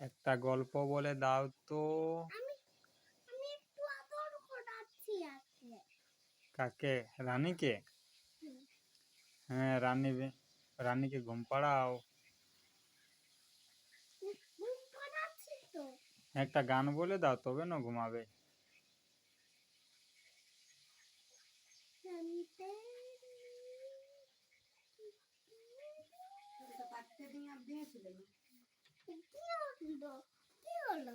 একটা গল্প বলে দাও তো। আমি আমি একটু আদর করাচ্ছি আজকে। কাকে? রানীকে? হুম, হ্যাঁ, রানীকে ঘুম পাড়াও। ঘুম পাড়াচ্ছি তো। একটা গান বলে দাও, তবে না ঘুমাবে। আমি কি হলো? কি হলো?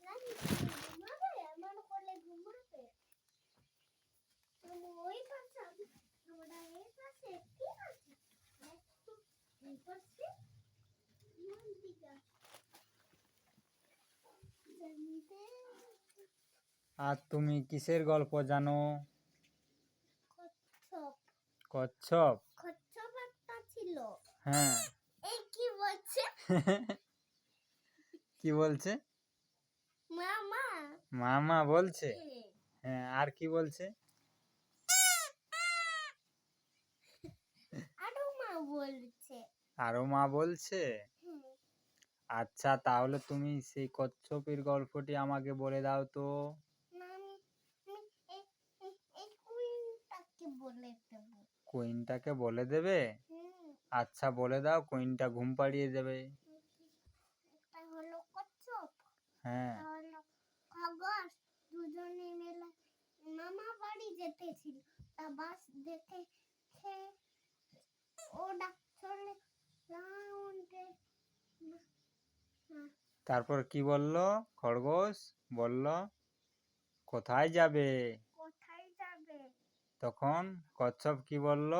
রানী ঘুমাবে? আমার কোলে ঘুমাবে? আমি ওই পাশে আমরা এই পাশে কি আছে? একটু এই পাশে মন্দিরা জানিতে আর তুমি কিসের গল্প জানো? কচ্ছপ কচ্ছপ? কচ্ছপ একটা ছিল। হ্যাঁ। এই কি বলছে? কি বলছে? মামা মামা বলছে। হ্যাঁ, আর কি বলছে? আরো মা বলছে। আরো মা বলছে। হুম, আচ্ছা, তাহলে তুমি সেই কচ্ছপের গল্পটি আমাকে বলে দাও তো। না আমি এই কুইনটাকে বলে দেব। কুইনটাকে বলে দেবে? হুম, আচ্ছা, বলে দাও, কুইনটা ঘুম পাড়িয়ে দেবে। একটা হলো কচ্ছপ, হ্যাঁ। একটা হলো খরগোশ। দুজনে মিলে মামা বাড়ি যেতেছিল। তা বাস দেখে খেয়ে ওরা চলে রাউন্ডে। তারপর কি বললো? খরগোশ বলল, কোথায় যাবে? কোথায় যাবে? তখন কচ্ছপ কি বলল?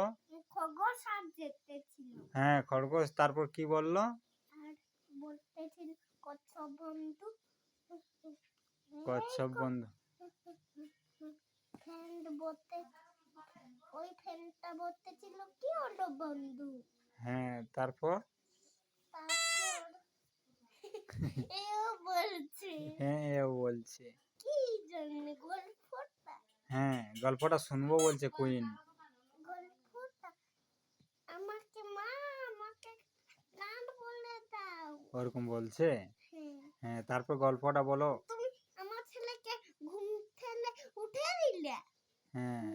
খরগোশ আর যেতেছিল হ্যাঁ, খরগোশ তারপর কি বলল? আর বলতেছিল কচ্ছপ বন্ধু কচ্ছপ বন্ধু। ফ্রেন্ড বলতে ওই ফ্রেন্ডটা বলতেছিল কি হলো বন্ধু। হ্যাঁ, তারপর? তারপর এও বলছে হ্যাঁ, এও বলছে। কি জন্য গল্পটা হ্যাঁ, গল্পটা শুনবো বলছে কুইন। গল্পটা আমাকে মা আমাকে গান বলে দাও। ওরকম বলছে। হ্যাঁ, হ্যাঁ, তারপর গল্পটা বলো। তুমি আমার ছেলেকে ঘুম থেকে উঠে দিলে। হ্যাঁ।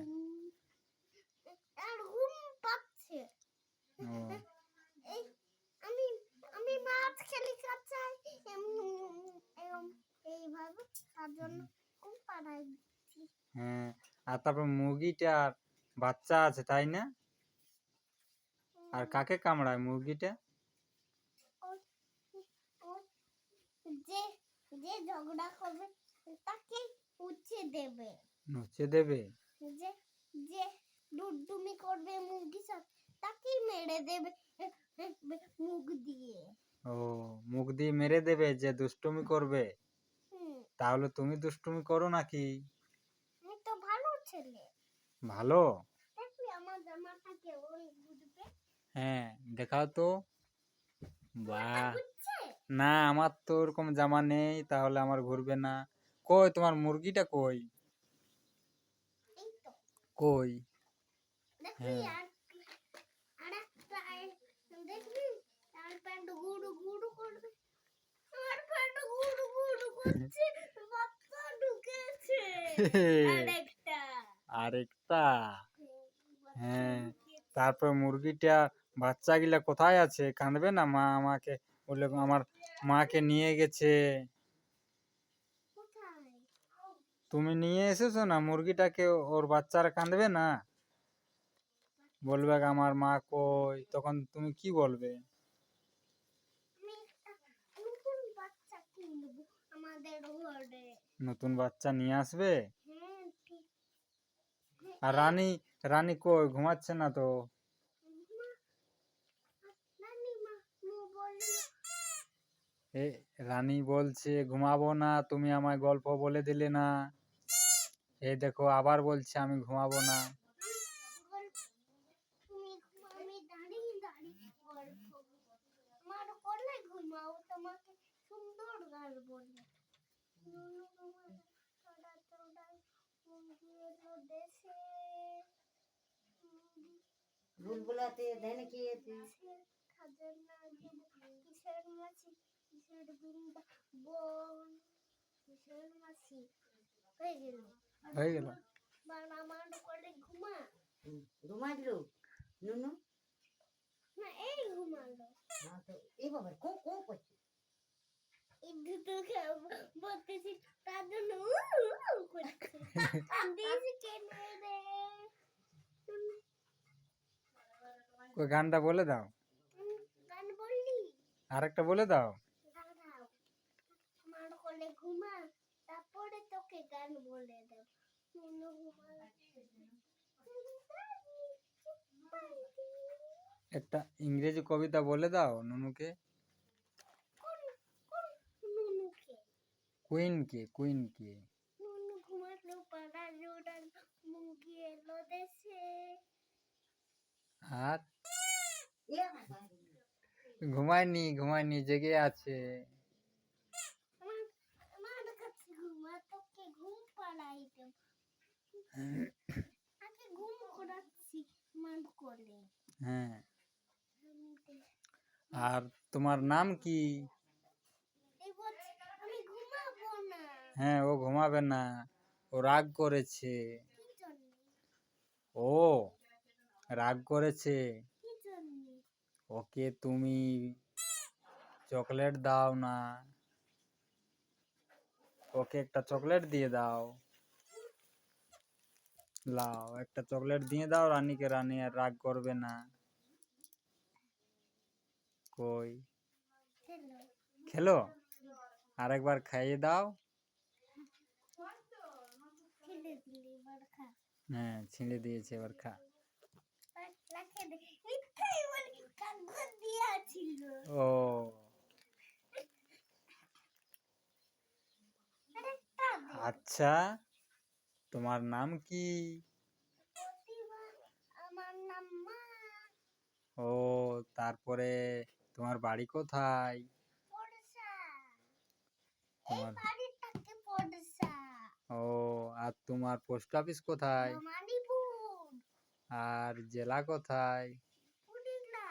আর ঘুম পাচ্ছে। ও। এই আমি আমি মাছ খেলি কাচাই এইভাবে তার জন্য ঘুম পাড়াই দিচ্ছি। হ্যাঁ, আর তারপর মুরগিটার বাচ্চা আছে, তাই না? আর কাকে কামড়ায় মুরগিটা? ও- ও- যে যে ঝগড়া করবে তাকে উচ্ছে দেবে। নুচে দেবে? যে যে ডুডুমি করবে মুরগির সাথে তাকেই মেরে দেবে মুখ দিয়ে। ও, মুখ দিয়ে মেরে দেবে যে দুষ্টুমি করবে। হুম, তাহলে তুমি দুষ্টুমি করো নাকি? আমি তো ভালো ছেলে। ভালো? দেখবি আমার জামাটা কেমন ঘুরবে। হ্যাঁ, দেখাও তো। তোমারটা বাহ। ঘুরছে? না, আমার তো ওরকম জামা নেই, তাহলে আমার ঘুরবে না। কই তোমার মুরগিটা কই? এই তো কই? দেখবি হ্যাঁ। আর একটা দেখবি আর প্যান্ট গুড়ু গুড়ু করবে। আর প্যান্ট গুড়ু গুড়ু করছে। বাচ্চা ঢুকেছে আরেকটা। আরেকটা? বাচ্চা হ্যাঁ। ঢুকেছে তারপর মুরগিটা বাচ্চা গিলা কোথায় আছে? কাঁদবে না? মা আমাকে বলে আমার মাকে নিয়ে গেছে। কোথায়? তুমি নিয়ে এসেছো না মুরগিটাকে, ওর বাচ্চারা কাঁদবে না? বলবে আমার মা কই, তখন তুমি কি বলবে? আমি একটা নতুন বাচ্চা কিনবো আমাদের ঘরে। নতুন বাচ্চা নিয়ে আসবে? হ্যাঁ ঠিক। আর রানী, রানী কই? ঘুমাচ্ছে না তো? মা নানি মা মু বললো এ, রানী বলছে ঘুমাবো না, তুমি আমায় গল্প বলে দিলে না। এই দেখো আবার বলছে আমি ঘুমাবো না। আমি দাঁড়িয়ে দাঁড়িয়ে গল্প আমার কোলে ঘুমাও তোমাকে সুন্দর গান বলবো। চড়া চড়াই মুরগি এলো দেশে বুলবুলাতে ধানে কি আছে? খাজনা কিসের মাছি কিসের বিন্দা বন কিসের মাছি হয়ে গেল হয়ে গেল। বানা মান করে ঘুমা ঘুমাই দিল নুনু। না এই ঘুমালো না তো এই বাবা কো কো করছে। এই দুটো বলতেছি তার জন্য করছে দিয়েছি কেনে রে ওই গানটা বলে দাও, গান বললি আরেকটা বলে দাও। দাঁড়াও আমার কোলে ঘুমা তারপরে তোকে গান বলে দেব নুনু ঘুমা একটা ইংরেজি কবিতা বলে দাও নুনুকে। কোন কোন নুনুকে কুইনকে, কুইনকে। নুনু ঘুমালো পাড়া জোড়াল মুগি এলো দেশে আর এ বাবা ঘুমায়নি, ঘুমায়নি, জেগে আছে। আমার আমার কাছে ঘুমা তোকে ঘুম পাড়াই দেব আগে ঘুম করাচ্ছি মান কোলে হ্যাঁ, আর তোমার নাম কি? এই বলছি আমি ঘুমাবো না হ্যাঁ, ও ঘুমাবে না, ও রাগ করেছে। কি জন্য ও রাগ করেছে, কি জন্য ওকে তুমি চকলেট দাও না, ওকে একটা চকলেট দিয়ে দাও। লাও, একটা চকলেট দিয়ে দাও রানীকে, রানী আর রাগ করবে না। কই হ্যালো খেলো, আরেকবার খাইয়ে দাও। ছেড়ে দিলি বরখা হ্যাঁ, ছিঁড়ে দিয়েছে, এবার খা। রাখে দে মিথ্যাই বলি কাগজ দিয়া ছিল ও আরেকটা দে আচ্ছা, তোমার নাম কি? প্রতিভা আমার নাম মা ও তারপরে তোমার বাড়ি কোথায়? পড়সা এই তোমার বাড়িটাকে পড়সা ও আর তোমার পোস্ট অফিস কোথায়? মানিপুর আর জেলা কোথায়? পুডিলা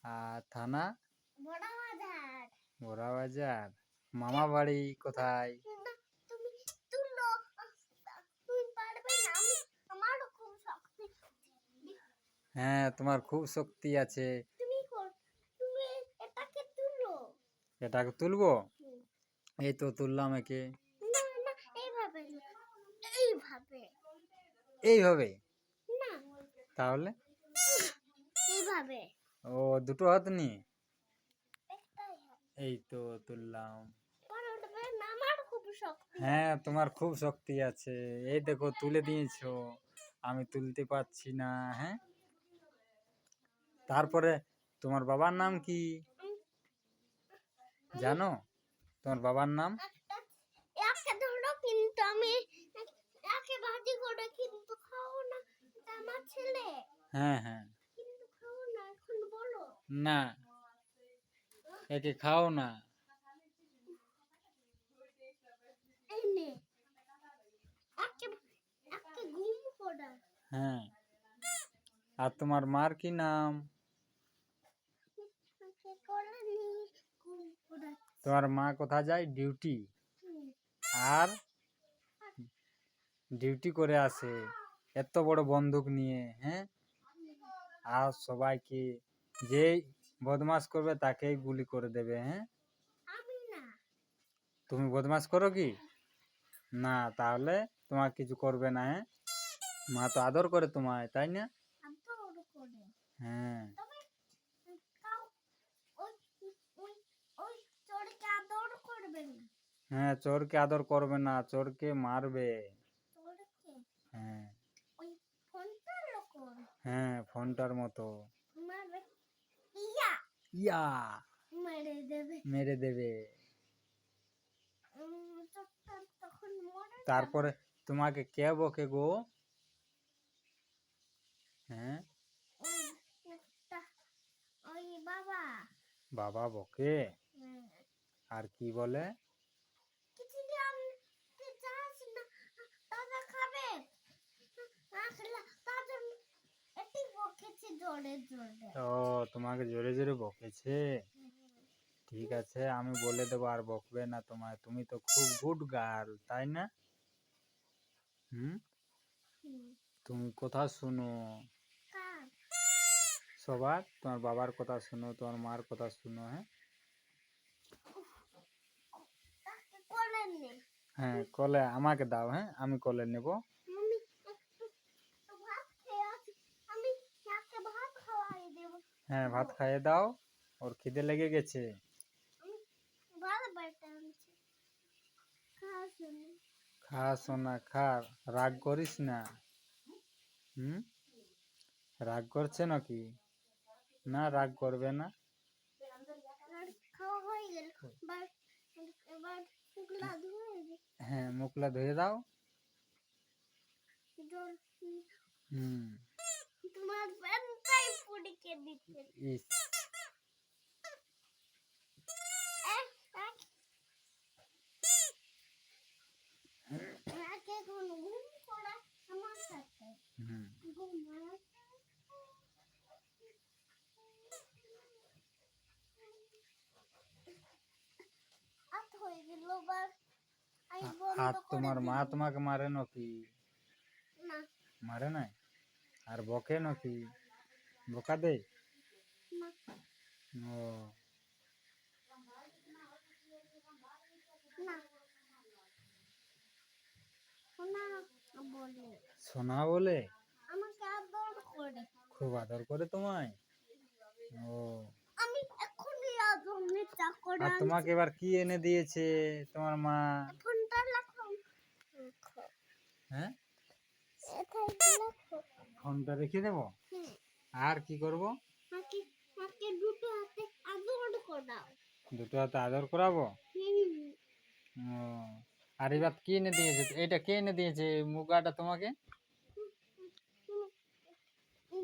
আর থানা? বড় বাজার বড়া বাজার। মামা বাড়ি কোথায়? না তুমি তুলো তুমি পারবে না আমি আমারও খুব শক্তি হ্যাঁ, তোমার খুব শক্তি আছে। তুমি তুমি এটাকে তুলো এটাকে তুলবো? হুম। এই তো তুললাম একে। না না এইভাবে না, এইভাবে এইভাবে? না তাহলে এইভাবে ও দুটো হাত নিয়ে একটাই হাত। এই তো তুললাম। পরে উঠবে না আমার খুব শক্তি হ্যাঁ, তোমার খুব শক্তি আছে। এই দেখো তুলে দিয়েছো, আমি তুলতে পারছি না। হ্যাঁ, তারপরে তোমার বাবার নাম কি জানো? তোমার বাবার নাম? একটা একে ধরো কিন্তু আমি একে ভাজি করে কিন্তু খাও না এটা আমার ছেলে হ্যাঁ হ্যাঁ, কিন্তু খাও না এখন বলো না একে খাও না। এই নে একে একে ঘুম করা হ্যাঁ, আর তোমার মার কি নাম? একে করে নি ঘুম করা তোমার মা কোথায় যায়? ডিউটি। আর ডিউটি করে আসে এত বড় বন্দুক নিয়ে। হ্যাঁ, আর সবাইকে যে বদমাশ করবে তাকেই গুলি করে দেবে। হ্যাঁ, আমি না তুমি বদমাশ করো কি? না, তাহলে তোমার কিছু করবে না। হ্যাঁ, মা তো আদর করে তোমায়, তাই না? আদর করে হ্যাঁ তবে কাউ ওই ওই ওই চোরকে আদর করবে না হ্যাঁ, চোরকে আদর করবে না, চোরকে মারবে। চোরকে হ্যাঁ ওই ফোনটার লোকর হ্যাঁ, ফোনটার মতো। মারবে ইয়া ইয়া মেরে দেবে মেরে দেবে। চোরটা তখন মরে যাবে তারপরে তোমাকে কে বকে গো? হ্যাঁ, ওই একটা ওই বাবা বাবা বকে। হুম, আর কি বলে? কিছু যে আমি চাস না দাদা খাবে তার জন্য এটি বকেছে জোরে জোরে ও তোমাকে জোরে জোরে বকেছে। ঠিক আছে, আমি বলে দেবো আর বকবে না তোমায়। তুমি তো খুব গুড গার্ল, তাই না? হুম, হুম, তুমি কথা শুনো কার সবার, তোমার বাবার কথা শুনো, তোমার মার কথা শুনো। হ্যাঁ, তাকে কোলে নে হ্যাঁ, কলে আমাকে দাও। হ্যাঁ, আমি কলে নেব। আমি একটু ভাত খেয়ে আছি আমি তাকে ভাত খাওয়াই দেব হ্যাঁ, ভাত খাইয়ে দাও, ওর খিদে লেগে গেছে। আমি ভালো বাড়িতে আনছি খাওয়া শুনে খা সোনা খা, রাগ করিস না। হুম, রাগ করছে নাকি? না, রাগ করবে না। আর খাওয়া হয়ে গেল এবার এবার শুকলা ধুয়ে দে হ্যাঁ, মুখলা ধুয়ে দাও। জল হুম, তোমার প্যান্টটাই পুড়িয়ে দিচ্ছে ইস, এখন ঘুম করা আমার সাথে হুম, ঘুমায় আত হয়ে গেল এবার আমি বন্ধ আর করে তোমার মা দিলাম তোমাকে মারে নাকি? না মারে নাই? আর বকে নাকি? বকা দেয়? না ও, না শোনা বলে সোনা বলে? আমাকে আদর করে খুব আদর করে তোমায়? ও, আমি এখনই আদর নিতে করে আর আনছি তোমাকে এবার কি এনে দিয়েছে তোমার মা? ফোনটা রাখো হ্যাঁ, এটাই রাখো ফোনটা রেখে দেবো। হুম আর কি করব? মাকে মাকে দুটো হাতে আদর করাও দুটো হাতে আদর করাবো? হুম ও, আর এবার কি এনে দিয়েছে? এটা কে এনে দিয়েছে মুগাটা তোমাকে?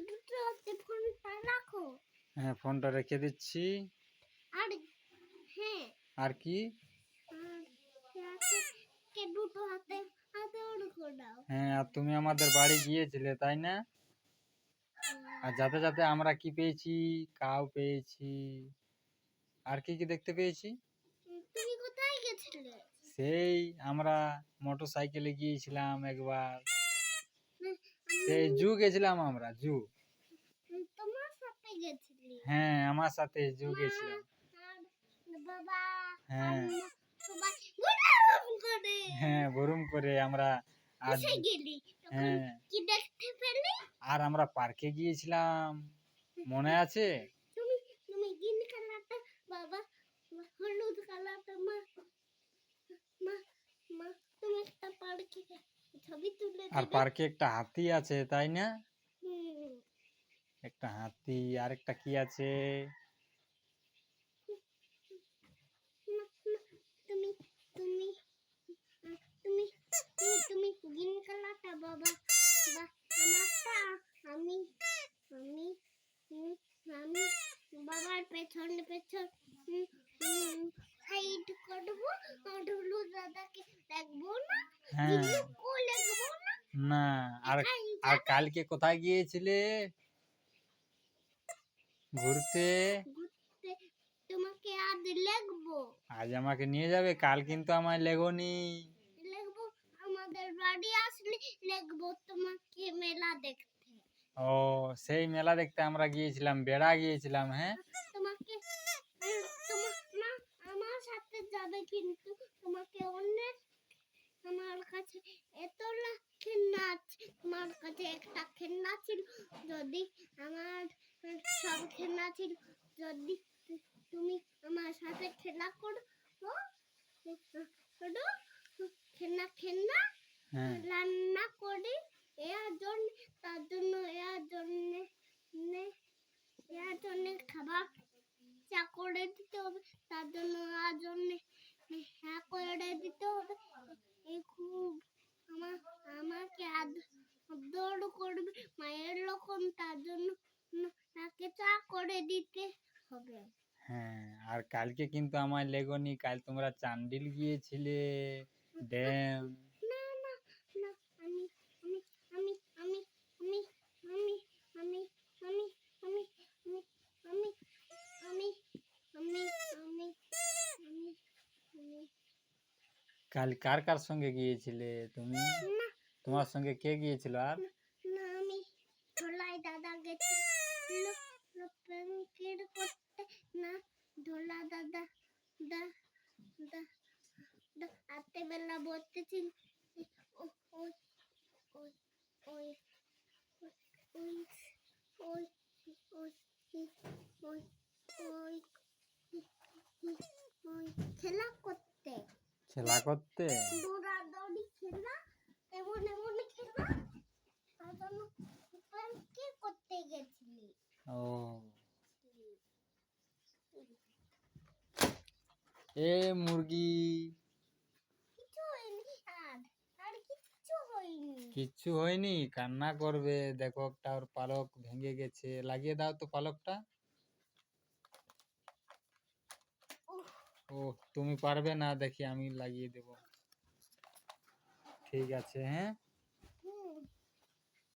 দুটো হাতে ফোনটা রাখো হ্যাঁ, ফোনটা রেখে দিচ্ছি। আর হ্যাঁ আর কি? আর রাখে কে দুটো হাতে আদর করাও হ্যাঁ, আর তুমি আমাদের বাড়ি গিয়েছিলে, তাই না? আর যাতে যাতে আমরা কি পেয়েছি? কাউ পেয়েছি। আর কি কি দেখতে পেয়েছি? তুমি কোথায় গেছিলে সেই আমরা মোটর সাইকেলে গিয়েছিলাম একবার। সেই আমি জু গেছিলাম আমরা, জু। তোমার সাথে গেছিলি হ্যাঁ, আমার সাথে জু মা গেছিলাম। আর বাবা আর হ্যাঁ, মা সবাই গুড়াম করে হ্যাঁ, বরুম করে আমরা। আর এসে গেলি তখন হ্যাঁ, কি দেখতে পেলি আর আমরা পার্কে গিয়েছিলাম, মনে আছে? তুমি তুমি গ্রিন কালারটা বাবা হলুদ কালারটা মা মা মা তুমি একটা পার্কে ছবি তুলে আর দেবে পার্কে একটা হাতি আছে, তাই না? হুম একটা হাতি, আর একটা কি আছে? না, না, তুমি তুমি তুমি তুমি গ্রিন কালারটা বাবা বা আমারটা আমি আমি হুম, আমি বাবার পেছন পেছন সাইড করবো আর ঢুলু দাদাকে দেখবো না হ্যাঁ, জিলুকও দেখবো না না। আর একাই আর যাবে কালকে কোথায় গিয়েছিলে ঘুরতে? ঘুরতে তোমাকে আজ লিখবো আজ আমাকে নিয়ে যাবে? কাল কিন্তু আমায় লেগোনি। লিখবো আমাদের বাড়ি আসলে লিখবো তোমাকে মেলা দেখতে ও, সেই মেলা দেখতে আমরা গিয়েছিলাম, বেড়া গিয়েছিলাম। হ্যাঁ, তোমাকে তোমার না আমার সাথে যাবে কিন্তু তোমাকে অনেক আমার কাছে এতলা খেলনা আছে তোমার কাছে একটা খেলনা ছিল যদি আমার সব খেলনা ছিল যদি তুমি আমার সাথে খেলা করো করো খেলনা খেলনা হ্যাঁ, রান্না করে এর জন্য তার জন্য এর জন্য খাবার চা করে দিতে হবে তার জন্য আর জন্য হ্যাঁ করে দিতে হবে এই খুব আমার আমাকে আদর করবে মায়ের রকম তার জন্য তাকে চা করে দিতে হবে হ্যাঁ। আর কালকে কিন্তু আমায় লেগোনি, কাল তোমরা চান্ডিল গিয়েছিলে, ড্যাম। না না না আমি আমি আমি আমি আমি আমি আমি আমি কাল কার কার সঙ্গে গিয়েছিলে তুমি? না তোমার সঙ্গে কে গিয়েছিল আর? না আমি ধোলাই দাদা গেছিল প্যাঙ্কের করতে না ধোলা দাদা দা দা দা রাতে বেলা বলতেছিল ওই ওই ওই ওই ওই ওই ওই ওই ওই ওই খেলা করতে খেলা করতে? দৌড়াদৌড়ি খেলা এমন এমন খেলা তার জন্য কি করতে গেছিলি ও এ মুরগি কিছু হয়নি আর কিচ্ছু হয়নি কিচ্ছু হয়নি, কান্না করবে। দেখো একটা ওর পালক ভেঙে গেছে, লাগিয়ে দাও তো পালকটা। উফ, ও তুমি পারবে না, দেখি আমি লাগিয়ে দেব। ঠিক আছে, হ্যাঁ।